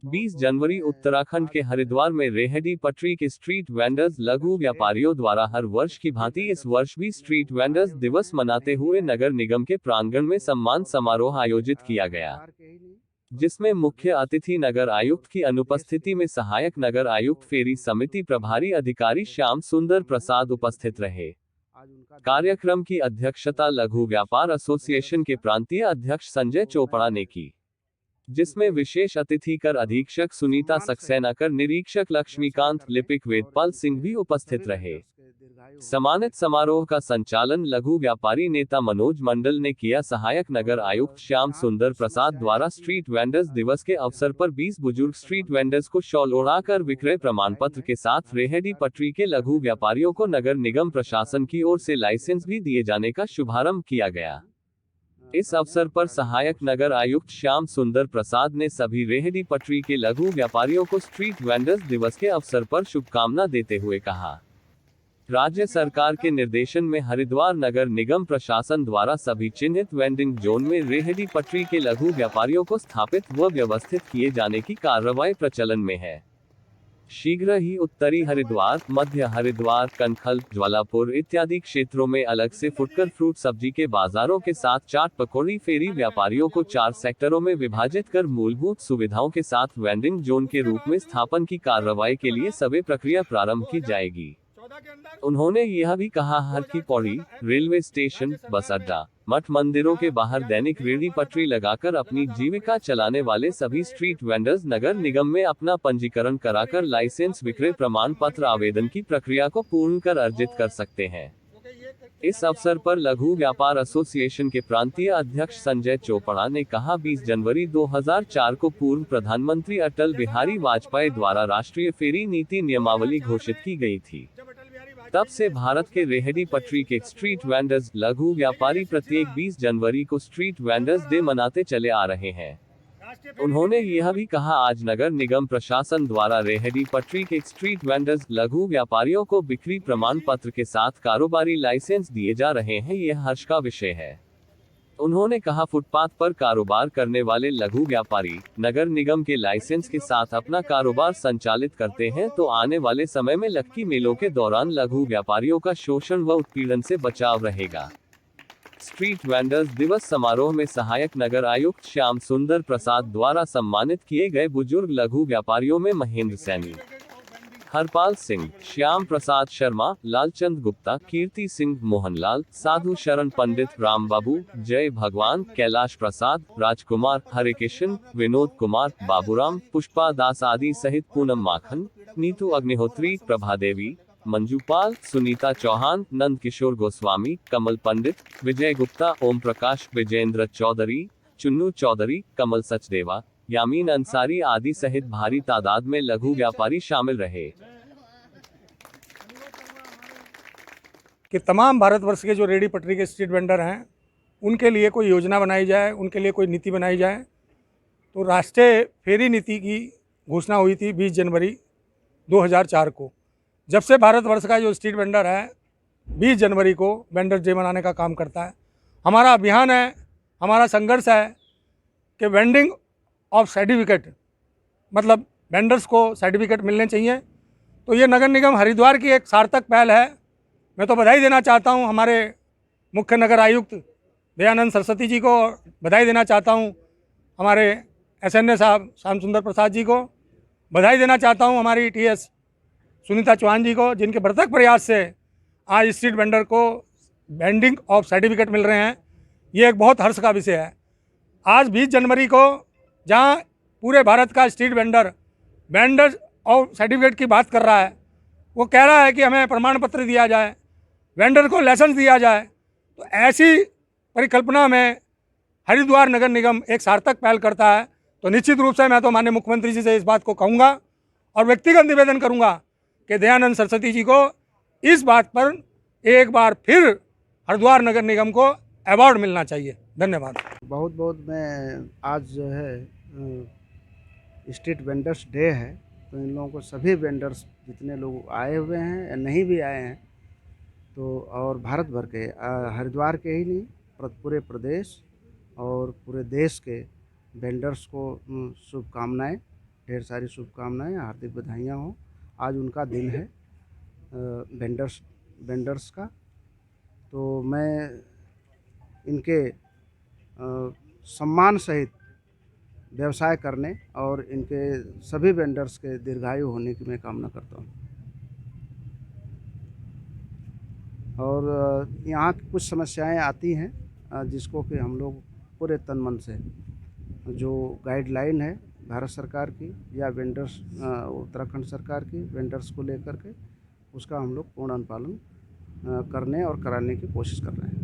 20 जनवरी उत्तराखंड के हरिद्वार में रेहड़ी पटरी के स्ट्रीट वेंडर्स लघु व्यापारियों द्वारा हर वर्ष की भांति इस वर्ष भी स्ट्रीट वेंडर्स दिवस मनाते हुए नगर निगम के प्रांगण में सम्मान समारोह आयोजित किया गया, जिसमें मुख्य अतिथि नगर आयुक्त की अनुपस्थिति में सहायक नगर आयुक्त फेरी समिति प्रभारी अधिकारी श्याम सुंदर प्रसाद उपस्थित रहे। कार्यक्रम की अध्यक्षता लघु व्यापार एसोसिएशन के प्रांतीय अध्यक्ष संजय चोपड़ा ने की, जिसमें विशेष अतिथि कर अधीक्षक सुनीता सक्सेना, कर निरीक्षक लक्ष्मीकांत, लिपिक वेदपाल सिंह भी उपस्थित रहे। सम्मानित समारोह का संचालन लघु व्यापारी नेता मनोज मंडल ने किया। सहायक नगर आयुक्त श्याम सुंदर प्रसाद द्वारा स्ट्रीट वेंडर्स दिवस के अवसर पर 20 बुजुर्ग स्ट्रीट वेंडर्स को शॉल ओढ़ाकर विक्रय प्रमाण पत्र के साथ रेहड़ी पटरी के लघु व्यापारियों को नगर निगम प्रशासन की ओर से लाइसेंस भी दिए जाने का शुभारंभ किया गया। इस अवसर पर सहायक नगर आयुक्त श्याम सुंदर प्रसाद ने सभी रेहड़ी पटरी के लघु व्यापारियों को स्ट्रीट वेंडर्स दिवस के अवसर पर शुभकामना देते हुए कहा, राज्य सरकार के निर्देशन में हरिद्वार नगर निगम प्रशासन द्वारा सभी चिन्हित वेंडिंग जोन में रेहड़ी पटरी के लघु व्यापारियों को स्थापित व व्यवस्थित किए जाने की कार्रवाई प्रचलन में है। शीघ्र ही उत्तरी हरिद्वार, मध्य हरिद्वार, कनखल, ज्वालापुर इत्यादि क्षेत्रों में अलग से फुटकर फ्रूट सब्जी के बाजारों के साथ चाट पकौड़ी फेरी व्यापारियों को 4 सेक्टरों में विभाजित कर मूलभूत सुविधाओं के साथ वेंडिंग जोन के रूप में स्थापन की कार्रवाई के लिए सभी प्रक्रिया प्रारंभ की जाएगी। उन्होंने यह भी कहा, हर की पौड़ी, रेलवे स्टेशन, बस अड्डा, मठ मंदिरों के बाहर दैनिक रेहड़ी पटरी लगाकर अपनी जीविका चलाने वाले सभी स्ट्रीट वेंडर्स नगर निगम में अपना पंजीकरण कराकर लाइसेंस विक्रय प्रमाण पत्र आवेदन की प्रक्रिया को पूर्ण कर अर्जित कर सकते हैं। इस अवसर पर लघु व्यापार एसोसिएशन के प्रांतीय अध्यक्ष संजय चोपड़ा ने कहा, 20 जनवरी 2004 को पूर्व प्रधानमंत्री अटल बिहारी वाजपेयी द्वारा राष्ट्रीय फेरी नीति नियमावली घोषित की गई थी। तब से भारत के रेहड़ी पटरी के स्ट्रीट वेंडर्स लघु व्यापारी प्रत्येक 20 जनवरी को स्ट्रीट वेंडर्स डे मनाते चले आ रहे हैं। उन्होंने यह भी कहा, आज नगर निगम प्रशासन द्वारा रेहड़ी पटरी के स्ट्रीट वेंडर्स लघु व्यापारियों को बिक्री प्रमाण पत्र के साथ कारोबारी लाइसेंस दिए जा रहे हैं, यह हर्ष का विषय है। उन्होंने कहा, फुटपाथ पर कारोबार करने वाले लघु व्यापारी नगर निगम के लाइसेंस के साथ अपना कारोबार संचालित करते हैं तो आने वाले समय में लक्की मेलों के दौरान लघु व्यापारियों का शोषण व उत्पीड़न से बचाव रहेगा। स्ट्रीट वेंडर्स दिवस समारोह में सहायक नगर आयुक्त श्याम सुंदर प्रसाद द्वारा सम्मानित किए गए बुजुर्ग लघु व्यापारियों में महेंद्र सैनी, हरपाल सिंह, श्याम प्रसाद शर्मा, लालचंद गुप्ता, कीर्ति सिंह, मोहनलाल, साधु शरण पंडित, राम बाबू, जय भगवान, कैलाश प्रसाद, राजकुमार, हरिकिशन, विनोद कुमार, बाबूराम, पुष्पा दास आदि सहित पूनम माखन, नीतू अग्निहोत्री, प्रभा देवी, मंजूपाल, सुनीता चौहान, नंद किशोर गोस्वामी, कमल पंडित, विजय गुप्ता, ओम प्रकाश, विजेंद्र चौधरी, चुन्नू चौधरी, कमल सचदेवा, यामीन अंसारी आदि सहित भारी तादाद में लघु व्यापारी शामिल रहे। कि तमाम भारतवर्ष के जो रेहड़ी पटरी के स्ट्रीट वेंडर हैं उनके लिए कोई योजना बनाई जाए, उनके लिए कोई नीति बनाई जाए। तो राष्ट्रीय फेरी नीति की घोषणा हुई थी 20 जनवरी 2004 को। जब से भारतवर्ष का जो स्ट्रीट वेंडर है 20 जनवरी को वेंडर्स डे मनाने का काम करता है। हमारा अभियान है, हमारा संघर्ष है कि वेंडिंग ऑफ सर्टिफिकेट, मतलब वेंडर्स को सर्टिफिकेट मिलने चाहिए। तो ये नगर निगम हरिद्वार की एक सार्थक पहल है। मैं तो बधाई देना चाहता हूँ हमारे मुख्य नगर आयुक्त दयानंद सरस्वती जी को, बधाई देना चाहता हूँ हमारे SNA साहब श्याम सुंदर प्रसाद जी को, बधाई देना चाहता हूँ हमारी TS सुनीता चौहान जी को, जिनके भरसक प्रयास से आज स्ट्रीट वेंडर को वेंडिंग ऑफ सर्टिफिकेट मिल रहे हैं। ये एक बहुत हर्ष का विषय है। आज 20 जनवरी को जहाँ पूरे भारत का street vendor vendors of certificate की बात कर रहा है, वो कह रहा है कि हमें प्रमाण पत्र दिया जाए, वेंडर को लाइसेंस दिया जाए। तो ऐसी परिकल्पना में हरिद्वार नगर निगम एक सार्थक पहल करता है। तो निश्चित रूप से मैं तो माननीय मुख्यमंत्री जी से इस बात को कहूँगा और व्यक्तिगत निवेदन करूँगा कि दयानंद सरस्वती जी को इस बात पर एक बार फिर हरिद्वार नगर निगम को अवार्ड मिलना चाहिए। धन्यवाद। बहुत बहुत मैं आज जो है स्ट्रीट वेंडर्स डे है, तो इन लोगों को सभी वेंडर्स जितने लोग आए हुए हैं या नहीं भी आए हैं, तो और भारत भर के हरिद्वार के ही नहीं पूरे प्रदेश और पूरे देश के वेंडर्स को शुभकामनाएं। ढेर सारी शुभकामनाएं, हार्दिक बधाइयाँ हों। आज उनका दिन है वेंडर्स का। तो मैं इनके सम्मान सहित व्यवसाय करने और इनके सभी वेंडर्स के दीर्घायु होने की मैं कामना करता हूँ। और यहाँ कुछ समस्याएं आती हैं जिसको कि हम लोग पूरे तन मन से, जो गाइडलाइन है भारत सरकार की या वेंडर्स उत्तराखंड सरकार की वेंडर्स को लेकर के, उसका हम लोग पूर्ण अनुपालन करने और कराने की कोशिश कर रहे हैं।